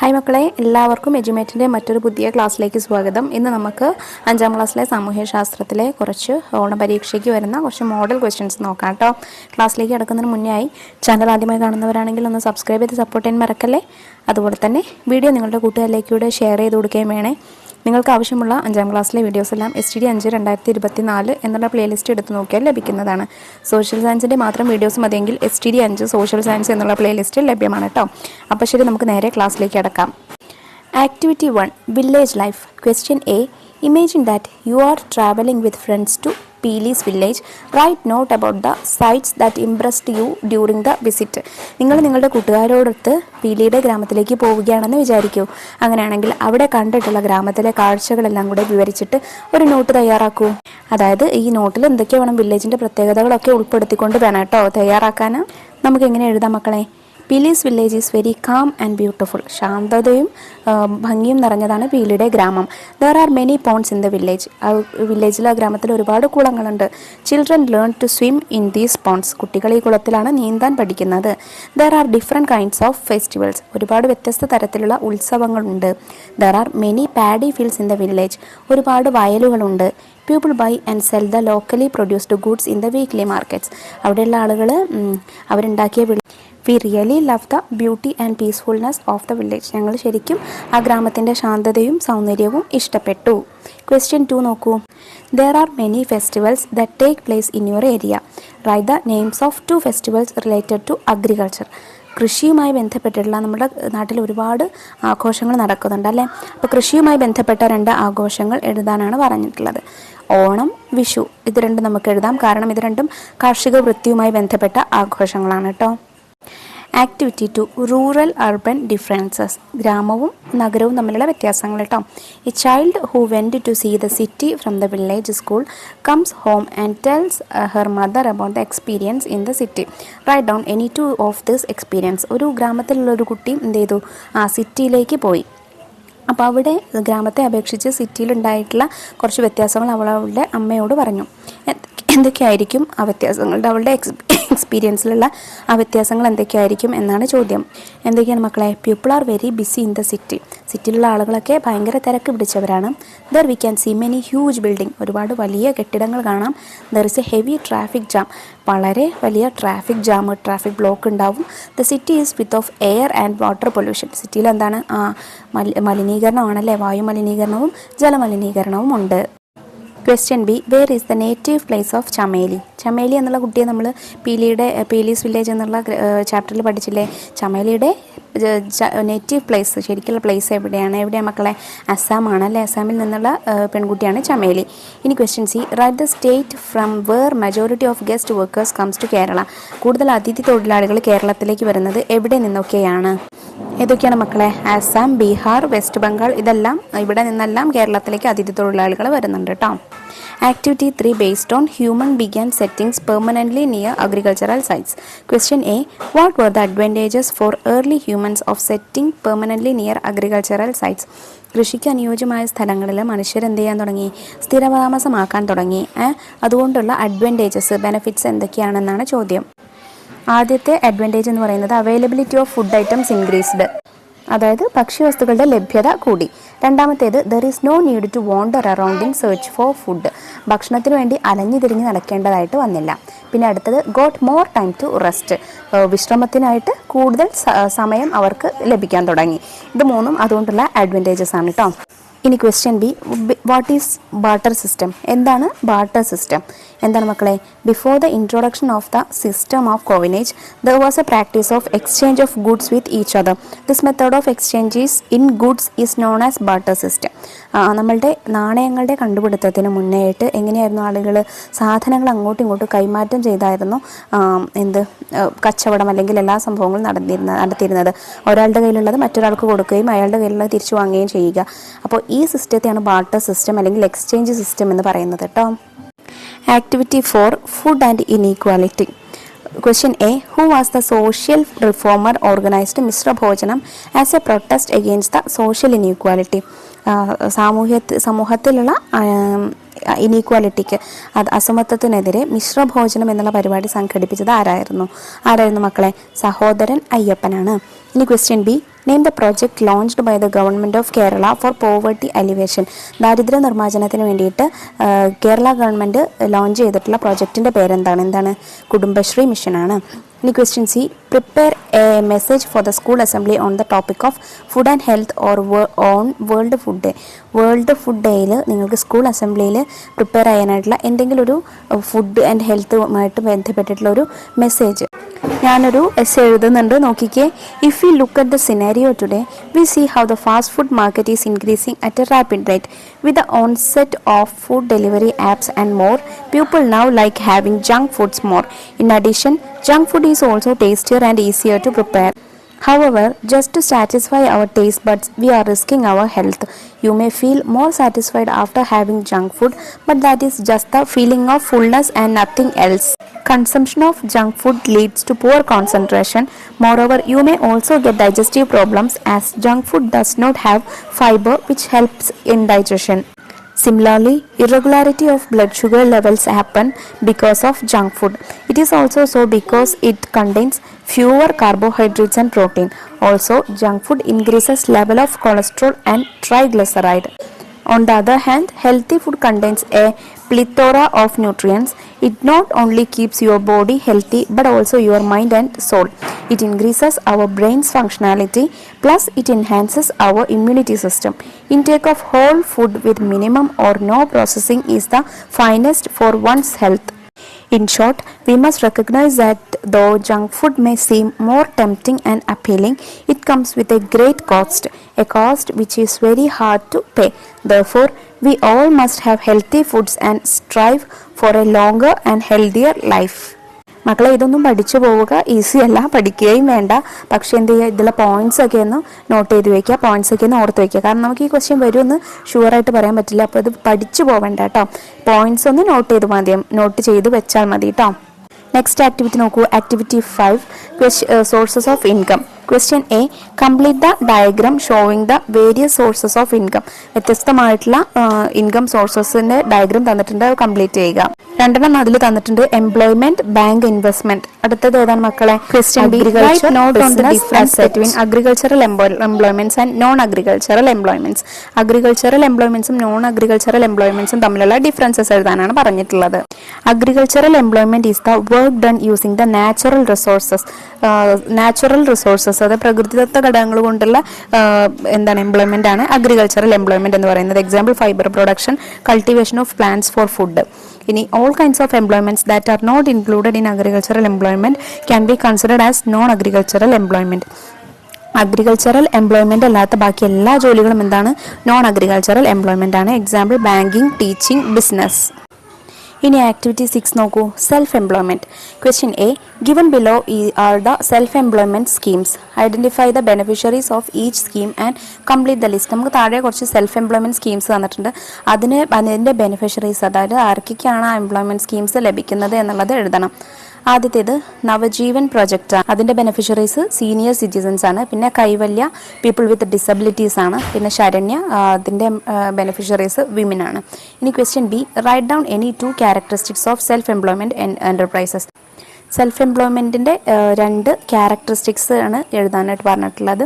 Hi മക്കളെ, എല്ലാവർക്കും എഡ്യൂമേറ്റിൻ്റെ മറ്റൊരു പുതിയ ക്ലാസ്സിലേക്ക് സ്വാഗതം. ഇന്ന് നമുക്ക് 5ാം ക്ലാസ്സിലെ സാമൂഹ്യശാസ്ത്രത്തിലെ കുറച്ച് ഓണപരീക്ഷയ്ക്ക് വരുന്ന കുറച്ച് മോഡൽ ക്വസ്റ്റ്യൻസ് നോക്കാം കേട്ടോ. ക്ലാസ്സിലേക്ക് കിടക്കുന്നതിന് മുന്നേയായി ചാനൽ ആദ്യമായി കാണുന്നവരാണെങ്കിൽ ഒന്ന് സബ്സ്ക്രൈബ് ചെയ്ത് സപ്പോർട്ട് ചെയ്യാൻ മറക്കല്ലേ. അതുപോലെ തന്നെ വീഡിയോ നിങ്ങളുടെ കൂട്ടുകാരിലേക്കൂടെ ഷെയർ ചെയ്ത് കൊടുക്കുകയും വേണേ. നിങ്ങൾക്ക് ആവശ്യമുള്ള 5ാം ക്ലാസ്സിലെ വീഡിയോസ് എല്ലാം STD 5 2024 എന്നുള്ള പ്ലേലിസ്റ്റ് എടുത്ത് നോക്കിയാൽ ലഭിക്കുന്നതാണ്. സോഷ്യൽ സയൻസിൻ്റെ മാത്രം വീഡിയോസ് മതിയെങ്കിൽ STD 5 സോഷ്യൽ സയൻസ് എന്നുള്ള പ്ലേലിസ്റ്റിൽ ലഭ്യമാണ് കേട്ടോ. അപ്പോൾ ശരി, നമുക്ക് നേരെ ക്ലാസ്സിലേക്ക് കിടക്കാം. Activity 1 Village Life. Question A. Imagine that you are traveling with friends to Peely's village. Write note about the sights that impressed you during the visit. നിങ്ങൾ നിങ്ങളുടെ കൂട്ടുകാരോടൊത്ത് പീലിയുടെ ഗ്രാമത്തിലേക്ക് പോവുകയാണെന്ന് വിചാരിക്കൂ. അങ്ങനെയാണെങ്കിൽ അവിടെ കണ്ടിട്ടുള്ള ഗ്രാമത്തിലെ കാഴ്ചകളെല്ലാം കൂടെ വിവരിച്ചിട്ട് ഒരു നോട്ട് തയ്യാറാക്കൂ. അതായത് ഈ നോട്ടിൽ എന്തൊക്കെ വേണം, വില്ലേജിൻ്റെ പ്രത്യേകതകളൊക്കെ ഉൾപ്പെടുത്തിക്കൊണ്ട് വേണം കേട്ടോ തയ്യാറാക്കാൻ. നമുക്ക് എങ്ങനെ എഴുതാം മക്കളെ? Peeli's village is very calm and beautiful. ശാന്തതയും ഭംഗിയും നിറഞ്ഞതാണ് പീലിയുടെ ഗ്രാമം. There are many ponds in the village. വില്ലേജിലെ ഗ്രാമത്തിൽ ഒരുപാട് കുളങ്ങളുണ്ട്. Children learn to swim in these ponds. കുട്ടികൾ ഈ കുളത്തിലാണ് നീന്താൻ പഠിക്കുന്നത്. There are different kinds of festivals. ഒരുപാട് വ്യത്യസ്ത തരത്തിലുള്ള ഉത്സവങ്ങളുണ്ട്. There are many paddy fields in the village. ഒരുപാട് വയലുകളുണ്ട്. People buy and sell the locally produced goods in the weekly markets. അവിടെയുള്ള ആളുകൾ അവരുണ്ടാക്കിയ we really love the beauty and peacefulness of the village. ഞങ്ങൾ ശരിക്കും ആ ഗ്രാമത്തിൻ്റെ ശാന്തതയും സൗന്ദര്യവും ഇഷ്ടപ്പെട്ടു. Question 2 നോക്കൂ. There are many festivals that take place in your area. Write the names of 2 festivals related to agriculture. കൃഷിയുമായി ബന്ധപ്പെട്ടിട്ടുള്ള നമ്മുടെ നാട്ടിൽ ഒരുപാട് ആഘോഷങ്ങൾ നടക്കുന്നുണ്ട് അല്ലേ. അപ്പോൾ കൃഷിയുമായി ബന്ധപ്പെട്ട 2 ആഘോഷങ്ങൾ എഴുതാനാണ് പറഞ്ഞിട്ടുള്ളത്. ഓണം, വിഷു. ഇത് രണ്ടും നമുക്ക് എഴുതാം, കാരണം ഇത് രണ്ടും കാർഷിക വൃത്തിയുമായി ബന്ധപ്പെട്ട ആഘോഷങ്ങളാണ് കേട്ടോ. Activity 2 Rural Urban Differences. ഗ്രാമവും നഗരവും തമ്മിലുള്ള വ്യത്യാസങ്ങൾ കേട്ടോ. A child who went to see the city from the village school comes home and tells her mother about the experience in the city. Right down any 2 of this experience. ഒരു ഗ്രാമത്തിലുള്ള ഒരു കുട്ടി എന്ത് ചെയ്തു? സിറ്റിയിലേക്ക് പോയി. അപ്പോൾ അവിടെ ഗ്രാമത്തെ അപേക്ഷിച്ച് സിറ്റിയിലുണ്ടായിട്ടുള്ള കുറച്ച് വ്യത്യാസങ്ങൾ അവളുടെ അമ്മയോട് പറഞ്ഞു. എന്തൊക്കെയായിരിക്കും ആ വ്യത്യാസങ്ങൾ? അവളുടെ എക്സ്പീരിയൻസിലുള്ള ആ വ്യത്യാസങ്ങൾ എന്തൊക്കെയായിരിക്കും എന്നാണ് ചോദ്യം. എന്തൊക്കെയാണ് മക്കളെ? People are very busy in the city. സിറ്റിയിലുള്ള ആളുകളൊക്കെ ഭയങ്കര തിരക്ക് പിടിച്ചവരാണ്. There we can see many huge building. ഒരുപാട് വലിയ കെട്ടിടങ്ങൾ കാണാം. There is a heavy traffic jam. വളരെ വലിയ ട്രാഫിക് ബ്ലോക്ക് ഉണ്ടാവും. The city is with of air and water pollution. സിറ്റിയിൽ എന്താണ്? മലിനീകരണമാണല്ലേ. വായു മലിനീകരണവും ജലമലിനീകരണവും ഉണ്ട്. Question B. Where is the native place of Chameli? Chameli എന്നുള്ള കുട്ടിയെ നമ്മൾ പീലീസ് വില്ലേജ് എന്നുള്ള ചാപ്റ്ററിൽ പഠിച്ചില്ലേ. ചമേലിയുടെ നേറ്റീവ് പ്ലേസ്, ശരിക്കുള്ള പ്ലേസ് എവിടെയാണ് മക്കളെ? അസ്സാമാണ് അല്ലേ. അസ്സാമിൽ നിന്നുള്ള പെൺകുട്ടിയാണ് ചമേലി. ഇനി question C. Write the state from where majority of guest workers comes to Kerala. കൂടുതൽ അതിഥി തൊഴിലാളികൾ കേരളത്തിലേക്ക് വരുന്നത് എവിടെ നിന്നൊക്കെയാണ്? ഏതൊക്കെയാണ് മക്കളെ? ആസാം, ബീഹാർ, വെസ്റ്റ് ബംഗാൾ. ഇവിടെ നിന്നെല്ലാം കേരളത്തിലേക്ക് അതിഥി തൊഴിലാളികൾ വരുന്നുണ്ട് കേട്ടോ. Activity 3 Based on human began settings permanently near agricultural sites. Question A. What were the advantages for early humans of setting permanently near agricultural sites? കൃഷിക്ക് അനുയോജ്യമായ സ്ഥലങ്ങളിൽ മനുഷ്യർ എന്ത് ചെയ്യാൻ തുടങ്ങി? സ്ഥിരതാമസമാക്കാൻ തുടങ്ങി. അതുകൊണ്ടുള്ള അഡ്വാൻറ്റേജസ്, ബെനിഫിറ്റ്സ് എന്തൊക്കെയാണെന്നാണ് ചോദ്യം. ആദ്യത്തെ അഡ്വാൻറ്റേജ് എന്ന് പറയുന്നത് availability of food items increased. അതായത് ഭക്ഷ്യവസ്തുക്കളുടെ ലഭ്യത കൂടി. രണ്ടാമത്തേത് there is no need to wander around in search for food. ഭക്ഷണത്തിന് വേണ്ടി അലഞ്ഞു തിരിഞ്ഞ് നടക്കേണ്ടതായിട്ട് വന്നില്ല. പിന്നെ അടുത്തത് got more time to rest. വിശ്രമത്തിനായിട്ട് കൂടുതൽ സമയം അവർക്ക് ലഭിക്കാൻ തുടങ്ങി. ഇത് 3 അതുകൊണ്ടുള്ള അഡ്വാൻറ്റേജസ് ആണ് കേട്ടോ. ഇനി question B. What is barter system? എന്താണ് ബാർട്ടർ സിസ്റ്റം? എന്താണ് മക്കളെ? Before the introduction of the system of coinage there was A practice of exchange of goods with each other. This method of exchanges in goods is known as barter system. നമ്മളുടെ നാണയങ്ങളുടെ കണ്ടുപിടുത്തത്തിന് മുന്നേയായിട്ട് എങ്ങനെയായിരുന്നു ആളുകൾ സാധനങ്ങൾ അങ്ങോട്ടും ഇങ്ങോട്ടും കൈമാറ്റം ചെയ്തായിരുന്നു കച്ചവടം അല്ലെങ്കിൽ എല്ലാ സംഭവങ്ങളും നടത്തിയിരുന്നത്. ഒരാളുടെ കയ്യിലുള്ളത് മറ്റൊരാൾക്ക് കൊടുക്കുകയും അയാളുടെ കയ്യിലുള്ളത് തിരിച്ചു വാങ്ങുകയും ചെയ്യുക. അപ്പോൾ ഈ സിസ്റ്റത്തെയാണ് ബാർട്ടർ സിസ്റ്റം അല്ലെങ്കിൽ എക്സ്ചേഞ്ച് സിസ്റ്റം എന്ന് പറയുന്നത് കേട്ടോ. Activity 4 Food and Inequality. Question A. Who was the social reformer organized Mishra ഭോജനം as A protest against the social inequality? സമൂഹത്തിലുള്ള ഇനീക്വാലിറ്റിക്ക്, അസമത്വത്തിനെതിരെ മിശ്രഭോജനം എന്നുള്ള പരിപാടി സംഘടിപ്പിച്ചത് ആരായിരുന്നു മക്കളെ? സഹോദരൻ അയ്യപ്പനാണ്. ഇനി question B. Name the project launched by the government of Kerala for poverty alleviation. ദാരിദ്ര്യ നിർമ്മാർജ്ജനത്തിന് വേണ്ടിയിട്ട് കേരള ഗവൺമെൻറ് ലോഞ്ച് ചെയ്തിട്ടുള്ള പ്രോജക്റ്റിൻ്റെ പേരെന്താണ്? കുടുംബശ്രീ മിഷനാണ്. ഇനി question C, prepare A message for the school assembly on the topic of food and health or on world food day. World food ഡേയിൽ നിങ്ങൾക്ക് school അസംബ്ലിയിൽ prepare ചെയ്യാനായിട്ടുള്ള എന്തെങ്കിലും ഒരു ഫുഡ് ആൻഡ് ഹെൽത്തുമായിട്ട് ബന്ധപ്പെട്ടിട്ടുള്ള ഒരു മെസ്സേജ്. ഞാനൊരു എസ് എഴുതുന്നുണ്ട്, നോക്കിക്കേ. If you look at the scenario today, we see how the fast food market is increasing at a rapid rate. With the onset of food delivery apps and more, people now like having junk foods more. In addition, junk food is also tastier and easier to prepare. However, just to satisfy our taste buds, we are risking our health. You may feel more satisfied after having junk food, but that is just the feeling of fullness and nothing else. Consumption of junk food leads to poor concentration. Moreover, you may also get digestive problems as junk food does not have fiber, which helps in digestion. Similarly, irregularity of blood sugar levels happen because of junk food. It is also so because it contains fewer carbohydrates and protein. Also, junk food increases level of cholesterol and triglyceride. On the other hand, healthy food contains a plethora of nutrients. It not only keeps your body healthy but also your mind and soul. It increases our brain's functionality, plus it enhances our immunity system. Intake of whole food with minimum or no processing is the finest for one's health. In short, we must recognize that though junk food may seem more tempting and appealing, it comes with a great cost, a cost which is very hard to pay. Therefore, we all must have healthy foods and strive for a longer and healthier life. മക്കളെ, ഇതൊന്നും പഠിച്ചു പോവുക easy അല്ല, പഠിക്കുകയും വേണ്ട. പക്ഷേ എന്ത് ചെയ്യുക, ഇതിലെ പോയിന്റ്സ് ഒക്കെ ഒന്ന് നോട്ട് ചെയ്ത് വയ്ക്കുക, പോയിന്റ്സ് ഒക്കെ ഒന്ന് ഓർത്ത് വയ്ക്കുക. കാരണം നമുക്ക് ഈ ക്വസ്റ്റ്യൻ വരുമെന്ന് ഷുവറായിട്ട് പറയാൻ പറ്റില്ല. അപ്പോൾ ഇത് പഠിച്ചു പോവേണ്ട കേട്ടോ. പോയിന്റ്സ് ഒന്ന് നോട്ട് ചെയ്ത് വെച്ചാൽ മതി കേട്ടോ. നെക്സ്റ്റ് ആക്ടിവിറ്റി നോക്കൂ. Activity 5, sources of income. Question A, complete the diagram showing the various sources of income. വ്യത്യസ്തമായിട്ടുള്ള ഇൻകം സോഴ്സസിന്റെ ഡയഗ്രാം തന്നിട്ടുണ്ട്, കംപ്ലീറ്റ് ചെയ്യുക. 2 അതിൽ തന്നിട്ടുണ്ട്, എംപ്ലോയ്മെന്റ്, ബാങ്ക്, ഇൻവെസ്റ്റ്മെന്റ്. അടുത്തത് ഏതാണ് മക്കളെ? Question B, write note on the difference between agricultural employments and non agricultural employments. Agricultural എംപ്ലോയ്മെന്റ്സും non agricultural എംപ്ലോയ്മെന്റ്സും തമ്മിലുള്ള ഡിഫറൻസസ് എഴുതാനാണ് പറഞ്ഞിട്ടുള്ളത്. Agricultural employment is the work done using the natural resources. അത് പ്രകൃതിദത്ത ഘടകങ്ങൾ കൊണ്ടുള്ള എംപ്ലോയ്മെന്റ് ആണ് അഗ്രികൾച്ചറൽ എംപ്ലോയ്മെന്റ് എന്ന് പറയുന്നത്. Example, fibre production, cultivation of plants for food. ഇനി all kinds of employments that are not included in agricultural employment can be considered as non-agricultural employment. Agricultural employment അല്ലാത്ത ബാക്കി എല്ലാ ജോലികളും എന്താണ്? നോൺ അഗ്രികൾച്ചറൽ എംപ്ലോയ്മെന്റ് ആണ്. Example, banking, teaching, business. ഇനി activity 6 നോക്കൂ. Self employment. Question A, given below are the self employment schemes. Identify the beneficiaries of each scheme and complete the list. നമുക്ക് താഴെ കുറച്ച് സെൽഫ് എംപ്ലോയ്മെന്റ് സ്കീംസ് തന്നിട്ടുണ്ട്. അതിന്റെ beneficiaries, അതായത് ആർക്കൊക്കെയാണ് ആ എംപ്ലോയ്മെന്റ് സ്കീംസ് ലഭിക്കുന്നത് എന്നുള്ളത് എഴുതണം. ആദ്യത്തേത് നവജീവൻ പ്രൊജക്റ്റ്. അതിന്റെ ബെനിഫിഷ്യറീസ് സീനിയർ സിറ്റിസൺസ് ആണ്. പിന്നെ കൈവല്യ, പീപ്പിൾ വിത്ത് ഡിസബിലിറ്റീസ് ആണ്. പിന്നെ ശരണ്യ, അതിന്റെ ബെനിഫിഷ്യറീസ് വിമൻ ആണ്. ഇനി question B, write down any 2 characteristics of self employment enterprises. Self എംപ്ലോയ്മെന്റിന്റെ 2 ക്യാരക്ടറിസ്റ്റിക്സ് ആണ് എഴുതാനായിട്ട് പറഞ്ഞിട്ടുള്ളത്.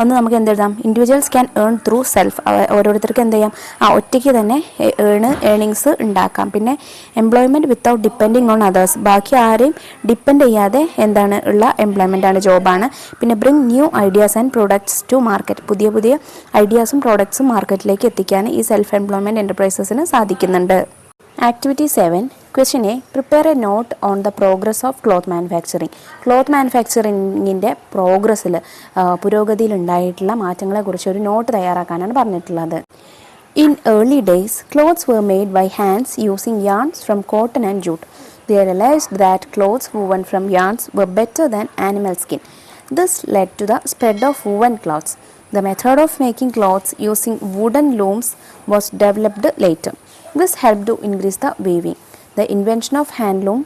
ഒന്ന് നമുക്ക് എന്തെഴുതാം? Individuals can earn through self. ഓരോരുത്തർക്ക് എന്ത് ചെയ്യാം? ഒറ്റയ്ക്ക് തന്നെ ഏണിങ്സ് ഉണ്ടാക്കാം. പിന്നെ employment without depending on others. ബാക്കി ആരെയും ഡിപ്പെൻഡ് ചെയ്യാതെ ഉള്ള എംപ്ലോയ്മെന്റ് ആണ്, ജോബാണ്. പിന്നെ bring new ideas and products to market. പുതിയ ഐഡിയാസും പ്രോഡക്ട്സും മാർക്കറ്റിലേക്ക് എത്തിക്കാൻ ഈ സെൽഫ് എംപ്ലോയ്മെന്റ് എന്റർപ്രൈസസിന് സാധിക്കുന്നുണ്ട്. Activity 7, question A, prepare a note on the progress of cloth manufacturing. Cloth മാനുഫാക്ചറിങ്ങിൻ്റെ പുരോഗതിയിലുണ്ടായിട്ടുള്ള മാറ്റങ്ങളെക്കുറിച്ച് ഒരു നോട്ട് തയ്യാറാക്കാനാണ് പറഞ്ഞിട്ടുള്ളത്. In early days, clothes were made by hands using yarns from cotton and jute. They realized that clothes woven from yarns were better than animal skin. This led to the spread of woven cloths. The method of making clothes using wooden looms was developed later. This helped to increase the weaving. The invention of handloom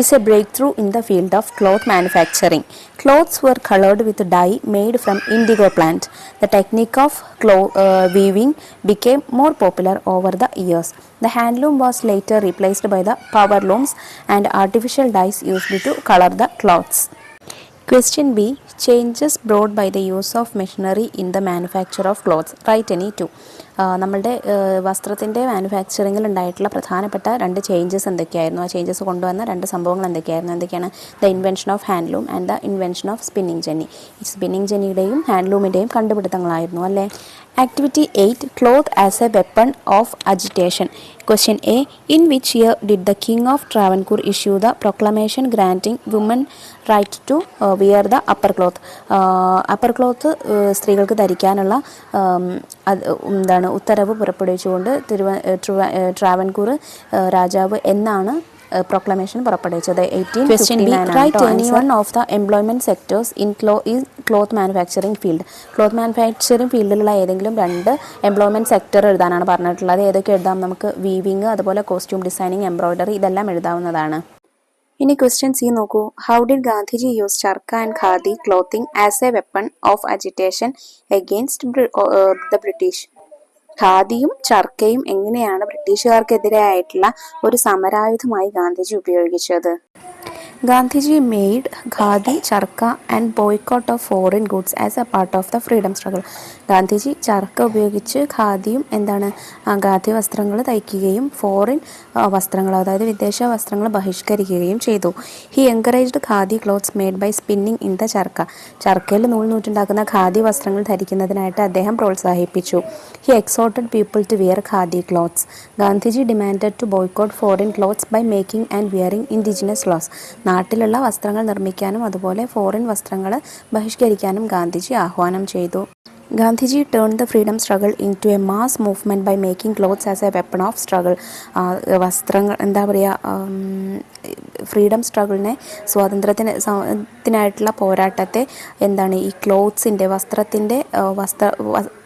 is a breakthrough in the field of cloth manufacturing. Clothes were colored with dye made from indigo plant. The technique of weaving became more popular over the years. The handloom was later replaced by the power looms and artificial dyes used to color the cloths. Question B. Changes brought by the use of machinery in the manufacture of clothes. Write any two. നമ്മളുടെ വസ്ത്രത്തിൻ്റെ മാനുഫാക്ചറിങ്ങിൽ ഉണ്ടായിട്ടുള്ള പ്രധാനപ്പെട്ട രണ്ട് changes എന്തൊക്കെയായിരുന്നു? ആ changes കൊണ്ടുവന്ന രണ്ട് സംഭവങ്ങൾ എന്തൊക്കെയാണ്? The invention of handloom and the invention of spinning jenny. ഈ സ്പിന്നിങ് ജെന്നിയുടെയും ഹാൻഡ്ലൂമിൻ്റെയും കണ്ടുപിടുത്തങ്ങളായിരുന്നു അല്ലേ? Activity 8. Cloth as a weapon of agitation. Question A. In which year did the King of Travancore issue the proclamation granting women right to wear the upper cloth? Upper cloth സ്ത്രീകൾക്ക് ധരിക്കാനുള്ള ഉത്തരവ് പുറപ്പെടുവിച്ചുകൊണ്ട് ട്രാവൻകൂർ രാജാവ് എന്നാണ് proclamation പുറപ്പെടുവിച്ചത്? 1859. Write any one of the employment sectors in cloth manufacturing field. Cloth manufacturing ഫീൽഡിലുള്ള ഏതെങ്കിലും രണ്ട് employment sector എഴുതാനാണ് പറഞ്ഞിട്ടുള്ളത്. ഏതൊക്കെ എഴുതാം നമുക്ക്? വീവിങ്, അതുപോലെ കോസ്റ്റ്യൂം ഡിസൈനിങ്, എംബ്രോയ്ഡറി, ഇതെല്ലാം എഴുതാവുന്നതാണ്. ഇനി ക്വസ്റ്റ്യൻ സി നോക്കൂ. How did Gandhiji use charkha and khadi clothing as a weapon of agitation against the British? ഖാദിയും ചർക്കയും എങ്ങനെയാണ് ബ്രിട്ടീഷുകാർക്കെതിരായിട്ടുള്ള ഒരു സമരായുധമായി ഗാന്ധിജി ഉപയോഗിച്ചത്? Gandhiji made khadi, charkha and boycott of foreign goods as a part of the freedom struggle. Gandhiji charkha ഉപയോഗിച്ച് ഖാദിയും ഖാദി വസ്ത്രങ്ങൾ തയ്ക്കുകയും ഫോറിൻ വസ്ത്രങ്ങൾ, അതായത് വിദേശ വസ്ത്രങ്ങൾ ബഹിഷ്കരിക്കുകയും ചെയ്തു. He encouraged khadi clothes made by spinning in the charkha. ചർക്കയിൽ നൂറ്റുണ്ടാക്കുന്ന ഖാദി വസ്ത്രങ്ങൾ ധരിക്കുന്നതിനായിട്ട് അദ്ദേഹം പ്രോത്സാഹിപ്പിച്ചു. He exhorted people to wear khadi clothes. Gandhiji demanded to boycott foreign clothes by making and wearing indigenous clothes. നാട്ടിലുള്ള വസ്ത്രങ്ങൾ നിർമ്മിക്കാനും അതുപോലെ ഫോറിൻ വസ്ത്രങ്ങൾ ബഹിഷ്കരിക്കാനും ഗാന്ധിജി ആഹ്വാനം ചെയ്തു. Gandhiji turn the freedom struggle in to a mass movement by making clothes as a weapon of struggle. Freedom സ്ട്രഗിളിനെ, സ്വാതന്ത്ര്യത്തിനായിട്ടുള്ള പോരാട്ടത്തെ ഈ ക്ലോത്ത്സിൻ്റെ വസ്ത്രത്തിൻ്റെ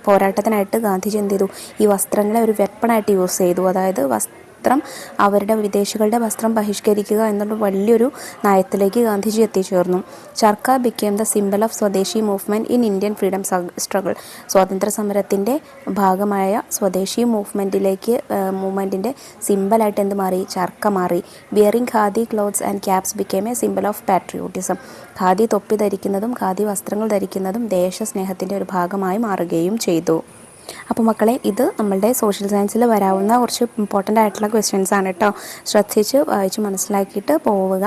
പോരാട്ടത്തിനായിട്ട് ഗാന്ധിജി എന്ത് ചെയ്തു? ഈ വസ്ത്രങ്ങളെ ഒരു വെപ്പണായിട്ട് യൂസ് ചെയ്തു. അതായത് വിദേശികളുടെ വസ്ത്രം ബഹിഷ്കരിക്കുക എന്നുള്ള വലിയൊരു നയത്തിലേക്ക് ഗാന്ധിജി എത്തിച്ചേർന്നു. ചർക്ക ബിക്കേം ദ സിംബൽ ഓഫ് സ്വദേശി movement in Indian freedom struggle. സ്വാതന്ത്ര്യ സമരത്തിൻ്റെ ഭാഗമായ സ്വദേശി മൂവ്മെൻറ്റിൻ്റെ സിംബലായിട്ട് എന്ത് മാറി? ചർക്ക മാറി. Wearing khadi clothes and caps became A symbol of patriotism. Khadi തൊപ്പി ധരിക്കുന്നതും ഖാദി വസ്ത്രങ്ങൾ ധരിക്കുന്നതും ദേശസ്നേഹത്തിൻ്റെ ഒരു ഭാഗമായി മാറുകയും ചെയ്തു. അപ്പോൾ മക്കളെ, ഇത് നമ്മളുടെ സോഷ്യൽ സയൻസിൽ വരാവുന്ന കുറച്ച് ഇമ്പോർട്ടൻ്റ് ആയിട്ടുള്ള ക്വസ്റ്റ്യൻസ് ആണ് കേട്ടോ. ശ്രദ്ധിച്ച് വായിച്ച് മനസ്സിലാക്കിയിട്ട് പോവുക.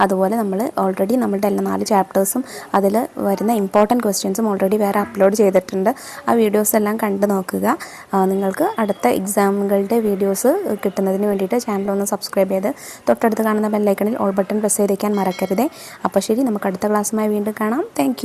അതുപോലെ നമ്മൾ ഓൾറെഡി നമ്മളുടെ എല്ലാ 4 ചാപ്റ്റേഴ്സും അതിൽ വരുന്ന ഇമ്പോർട്ടൻറ്റ് ക്വസ്റ്റ്യൻസും ഓൾറെഡി വേറെ അപ്ലോഡ് ചെയ്തിട്ടുണ്ട്. ആ വീഡിയോസ് എല്ലാം കണ്ടു നോക്കുക. നിങ്ങൾക്ക് അടുത്ത എക്സാമുകളുടെ വീഡിയോസ് കിട്ടുന്നതിന് വേണ്ടിയിട്ട് ചാനലൊന്ന് സബ്സ്ക്രൈബ് ചെയ്ത് തൊട്ടടുത്ത് കാണുന്ന ബെല്ലൈക്കണിൽ ഓൾ ബട്ടൺ പ്രസ് ചെയ്തേക്കാൻ മറക്കരുതേ. അപ്പോൾ ശരി, നമുക്ക് അടുത്ത ക്ലാസ്സുമായി വീണ്ടും കാണാം. താങ്ക്